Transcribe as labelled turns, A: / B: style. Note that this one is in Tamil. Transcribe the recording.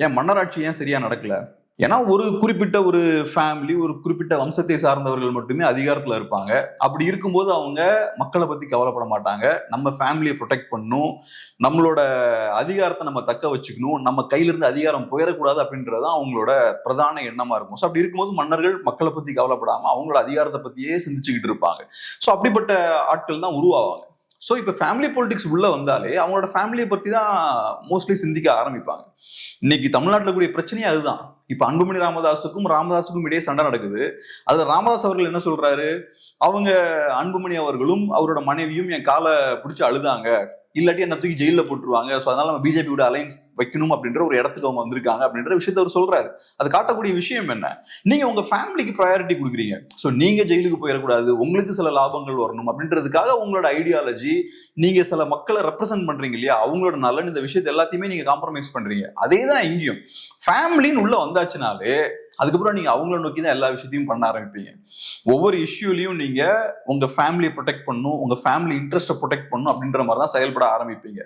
A: ஏன் மன்னராட்சி ஏன் சரியா நடக்கல? ஏன்னா ஒரு குறிப்பிட்ட ஒரு ஃபேமிலி, ஒரு குறிப்பிட்ட வம்சத்தை சார்ந்தவர்கள் மட்டுமே அதிகாரத்துல இருப்பாங்க. அப்படி இருக்கும்போது அவங்க மக்களை பத்தி கவலைப்பட மாட்டாங்க. நம்ம ஃபேமிலியை ப்ரொடெக்ட் பண்ணணும், நம்மளோட அதிகாரத்தை நம்ம தக்க வச்சுக்கணும், நம்ம கையில இருந்து அதிகாரம் போயிடக்கூடாது அப்படின்றது அவங்களோட பிரதான எண்ணமா இருக்கும். ஸோ அப்படி இருக்கும்போது மன்னர்கள் மக்களை பத்தி கவலைப்படாம அவங்களோட அதிகாரத்தை பத்தியே சிந்திச்சுக்கிட்டு இருப்பாங்க. ஸோ அப்படிப்பட்ட ஆட்கள் தான் உருவாவாங்க. ஸோ இப்போ ஃபேமிலி பொலிட்டிக்ஸ் உள்ள வந்தாலே அவங்களோட ஃபேமிலியை பத்தி தான் மோஸ்ட்லி சிந்திக்க ஆரம்பிப்பாங்க. இன்னைக்கு தமிழ்நாட்டில் கூடிய பிரச்சனையே அதுதான். இப்ப அன்புமணி ராமதாஸுக்கும் ராமதாஸுக்கும் இடையே சண்டை நடக்குது. அதுல ராமதாஸ் அவர்கள் என்ன சொல்றாரு? அவங்க அன்புமணி அவர்களும் அவரோட மனைவியும் என் காலை பிடிச்சி அழுதாங்க, இல்லாட்டி என்ன தூக்கி ஜெயில போட்டுருவாங்க. ஸோ அதனால நம்ம பிஜேபி கூட அலையன்ஸ் வைக்கணும் அப்படின்ற ஒரு இடத்துக்கு அவங்க வந்திருக்காங்க அப்படின்ற விஷயத்த அவர் சொல்றாரு. அது காட்டக்கூடிய விஷயம் என்ன? நீங்க உங்க ஃபேமிலிக்கு ப்ரையாரிட்டி கொடுக்குறீங்க. ஸோ நீங்க ஜெயிலுக்கு போயிடக்கூடாது, உங்களுக்கு சில லாபங்கள் வரணும் அப்படின்றதுக்காக உங்களோட ஐடியாலஜி, நீங்க சில மக்களை ரெப்ரசென்ட் பண்றீங்க இல்லையா, அவங்களோட நலன், இந்த விஷயத்தை எல்லாத்தையுமே நீங்க காம்ப்ரமைஸ் பண்றீங்க. அதே தான் இங்கேயும். ஃபேமிலின்னு உள்ள வந்தாச்சுனாலே அதுக்கப்புறம் நீங்க அவங்கள நோக்கி தான் எல்லா விஷயத்தையும் பண்ண ஆரம்பிப்பீங்க. ஒவ்வொரு இஷ்யூலையும் நீங்க உங்க ஃபேமிலியை ப்ரொடெக்ட் பண்ணணும், உங்க ஃபேமிலி இன்ட்ரெஸ்ட்டை ப்ரொடெக்ட் பண்ணணும் அப்படின்ற மாதிரி தான் செயல்பட ஆரம்பிப்பீங்க.